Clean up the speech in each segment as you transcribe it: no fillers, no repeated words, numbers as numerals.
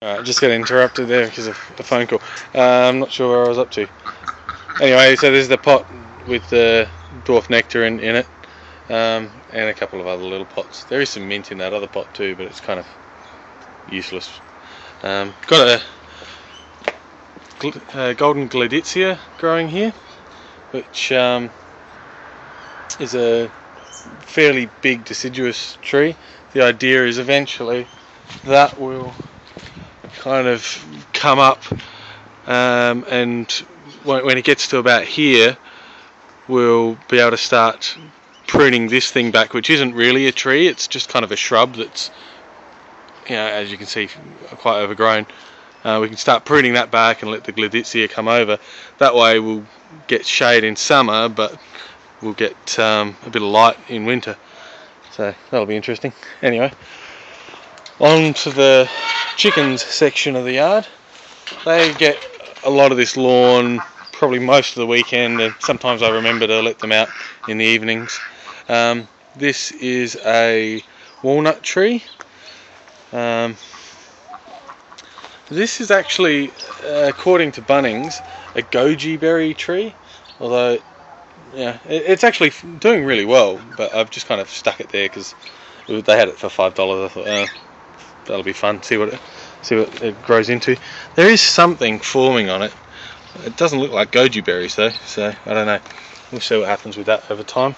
Just got interrupted there because of a phone call. I'm not sure where I was up to. Anyway, so there's the pot with the dwarf nectar in it, and a couple of other little pots. There is some mint in that other pot too, but it's kind of useless. Got a golden gleditsia growing here, which is a fairly big deciduous tree. The idea is eventually that will kind of come up, and when it gets to about here, we'll be able to start pruning this thing back, which isn't really a tree, it's just kind of a shrub that's, as you can see, quite overgrown. We can start pruning that back and let the gleditsia come over. That way we'll get shade in summer, but we'll get a bit of light in winter. So that'll be interesting. Anyway, on to the chickens section of the yard. They get a lot of this lawn probably most of the weekend, and sometimes I remember to let them out in the evenings. This is a walnut tree. This is actually, according to Bunnings, a goji berry tree, although it's actually doing really well, but I've just kind of stuck it there because they had it for $5. I thought, that'll be fun, see what it grows into. There is something forming on it. It doesn't look like goji berries though, so I don't know. We'll see what happens with that over time.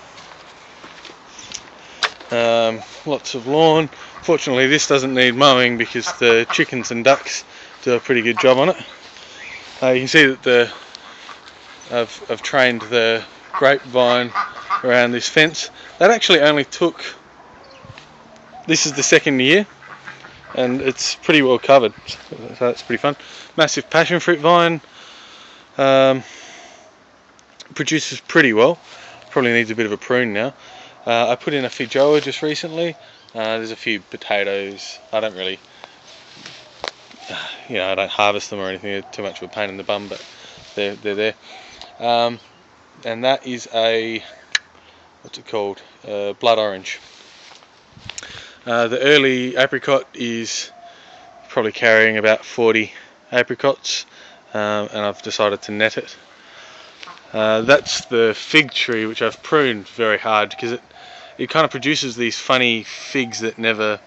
Lots of lawn. Fortunately this doesn't need mowing because the chickens and ducks do a pretty good job on it. You can see that I've trained the grapevine around this fence. That actually only took, this is the second year, and it's pretty well covered, so that's pretty fun. Massive passion fruit vine, produces pretty well, probably needs a bit of a prune now. I put in a feijoa just recently. There's a few potatoes. I don't really, I don't harvest them or anything, they're too much of a pain in the bum, but they're there. And that is a, what's it called, blood orange. The early apricot is probably carrying about 40 apricots, and I've decided to net it. That's the fig tree, which I've pruned very hard because it kind of produces these funny figs that never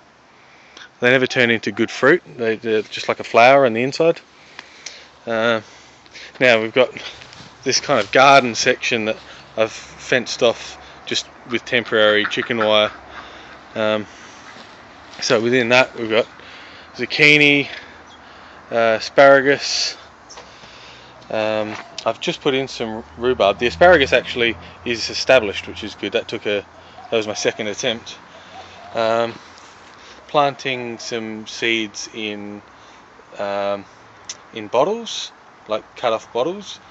turn into good fruit. They're just like a flower on the inside. Now we've got this kind of garden section that I've fenced off just with temporary chicken wire. So within that we've got zucchini, asparagus. I've just put in some rhubarb. The asparagus actually is established, which is good. That was my second attempt. Planting some seeds in bottles, like cut off bottles.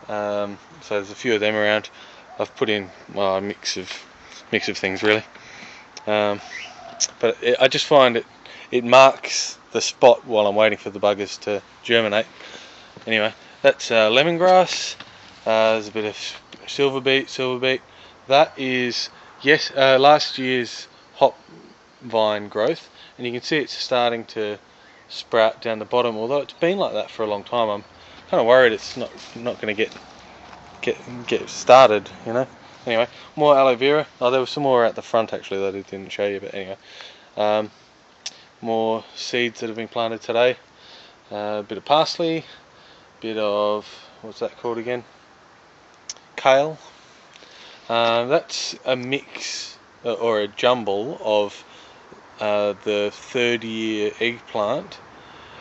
So there's a few of them around. I've put in a mix of things really. But I just find it marks the spot while I'm waiting for the buggers to germinate. Anyway, that's lemongrass. There's a bit of silver beet. That is last year's hop vine growth, and you can see it's starting to sprout down the bottom. Although it's been like that for a long time, I'm kind of worried it's not going to get started. Anyway, more aloe vera. There was some more at the front actually that I didn't show you, but anyway, more seeds that have been planted today. A bit of parsley, bit of, what's that called again? Kale. That's a mix or a jumble of the third year eggplant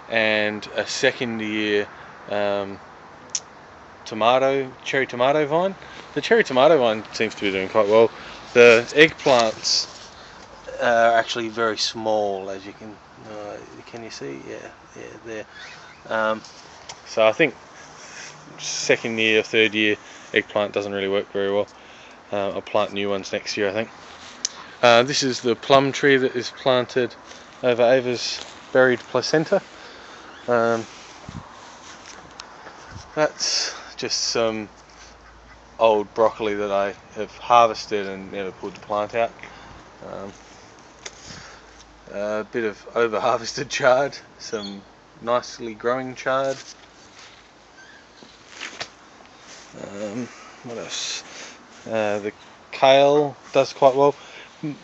and a second year cherry tomato vine. The cherry tomato vine seems to be doing quite well. The eggplants are actually very small, as you can you see? Yeah, there. So I think second year, third year eggplant doesn't really work very well. I'll plant new ones next year, I think. This is the plum tree that is planted over Ava's buried placenta. That's just some old broccoli that I have harvested and never pulled the plant out. A bit of over harvested chard, some nicely growing chard. What else? The kale does quite well,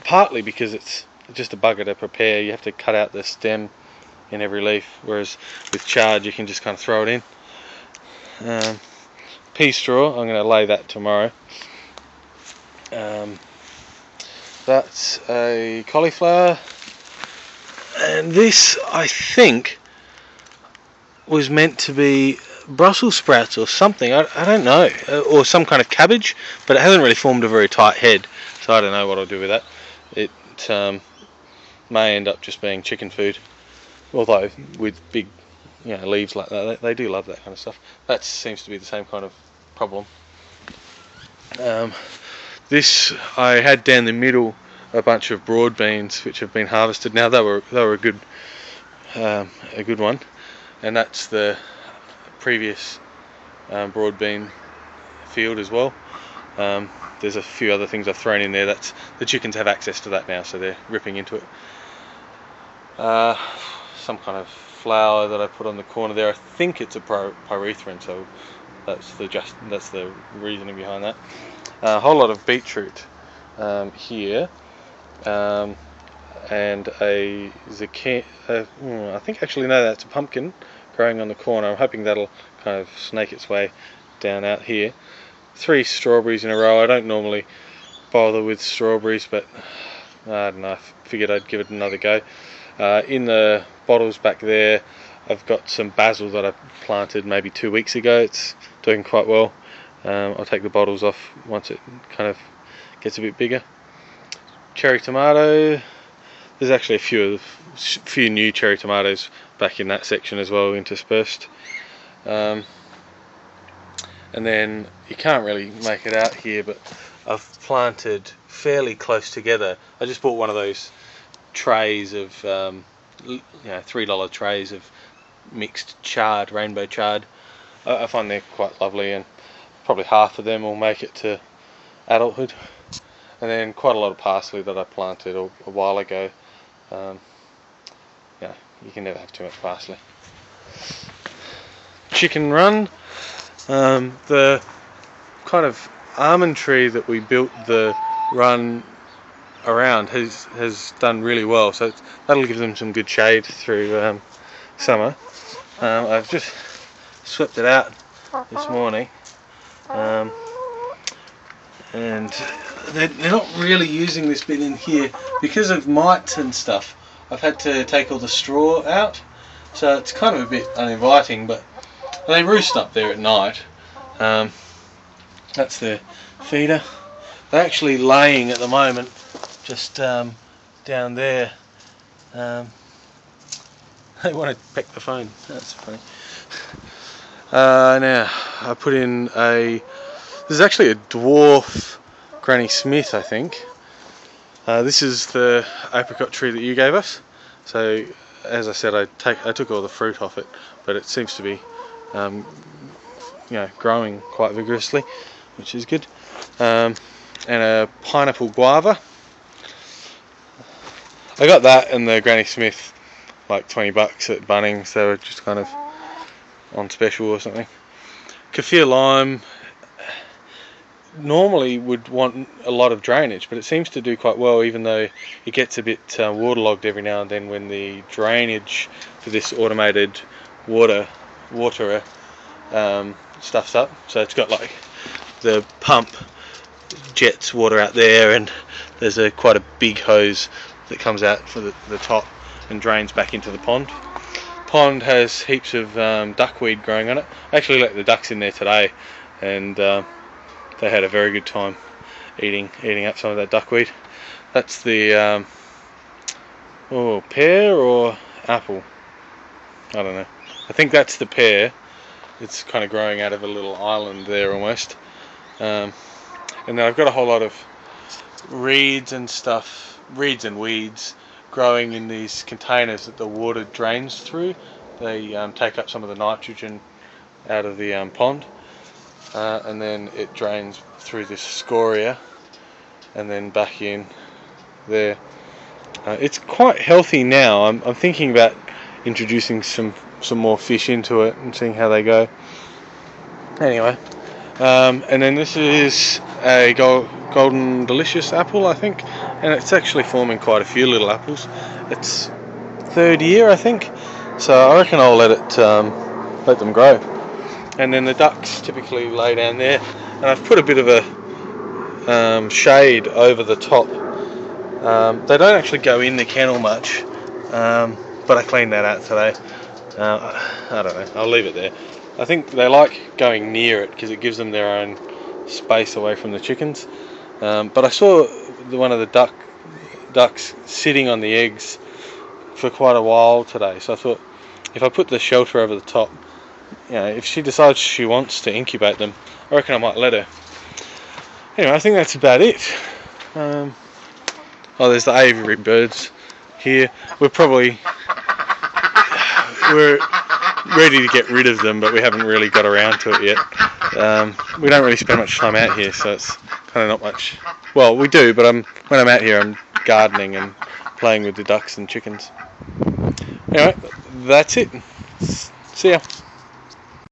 partly because it's just a bugger to prepare. You have to cut out the stem in every leaf, whereas with chard you can just kind of throw it in. Pea straw, I'm going to lay that tomorrow. That's a cauliflower, and this I think was meant to be Brussels sprouts or something. I don't know, or some kind of cabbage, but it hasn't really formed a very tight head, so I don't know what I'll do with that. It may end up just being chicken food, although with big leaves like that, they do love that kind of stuff. That seems to be the same kind of problem. This, I had down the middle a bunch of broad beans which have been harvested now. They were a good one, and that's the previous broad bean field as well. There's a few other things I've thrown in there. That's the chickens have access to that now, so they're ripping into it. Some kind of flower that I put on the corner there. I think it's a pyrethrin, so that's the reasoning behind that. A whole lot of beetroot here, and a zucchini. I think actually no, that's a pumpkin growing on the corner. I'm hoping that'll kind of snake its way down out here. 3 strawberries in a row. I don't normally bother with strawberries, but I don't know, I figured I'd give it another go. In the bottles back there, I've got some basil that I planted maybe 2 weeks ago. It's doing quite well. I'll take the bottles off once it kind of gets a bit bigger. Cherry tomato. There's actually a few new cherry tomatoes back in that section as well, interspersed. And then you can't really make it out here, but I've planted fairly close together. I just bought one of those trays of $3 trays of mixed chard, rainbow chard. I find they're quite lovely, and probably half of them will make it to adulthood. And then quite a lot of parsley that I planted a while ago. You can never have too much parsley. Chicken run. The kind of almond tree that we built the run around has done really well, so that'll give them some good shade through summer. I've just swept it out this morning, and they're not really using this bit in here because of mites and stuff. I've had to take all the straw out, so it's kind of a bit uninviting, but they roost up there at night. That's their feeder. They're actually laying at the moment just down there. They want to peck the phone. That's funny. Now I put in there's actually a dwarf Granny Smith, I think. This is the apricot tree that you gave us. So as I said, I took all the fruit off it, but it seems to be growing quite vigorously, which is good. And a pineapple guava. I got that and the Granny Smith like $20 at Bunnings. They were just kind of on special or something. Kaffir lime normally would want a lot of drainage, but it seems to do quite well, even though it gets a bit waterlogged every now and then when the drainage for this automated waterer stuffs up. So it's got like the pump jets water out there, and there's quite a big hose that comes out for the top and drains back into the pond. Pond has heaps of duckweed growing on it. I actually let the ducks in there today, and they had a very good time eating up some of that duckweed. That's the pear or apple? I don't know. I think that's the pear. It's kind of growing out of a little island there almost. And then I've got a whole lot of reeds and weeds growing in these containers that the water drains through. They take up some of the nitrogen out of the pond, and then it drains through this scoria and then back in there. It's quite healthy now. I'm thinking about introducing some more fish into it and seeing how they go. Anyway, and then this is a golden delicious apple, I think, and it's actually forming quite a few little apples. It's third year, I think, so I reckon I'll let them grow. And then the ducks typically lay down there, and I've put a bit of a shade over the top. They don't actually go in the kennel much, but I cleaned that out today. I don't know, I'll leave it there. I think they like going near it because it gives them their own space away from the chickens. But I saw one of the ducks sitting on the eggs for quite a while today, so I thought if I put the shelter over the top, if she decides she wants to incubate them, I reckon I might let her. Anyway, I think that's about it. There's the aviary birds here. We're ready to get rid of them, but we haven't really got around to it yet. We don't really spend much time out here, so it's kind of not much. Well, we do, but when I'm out here, I'm gardening and playing with the ducks and chickens. Anyway, that's it. See ya.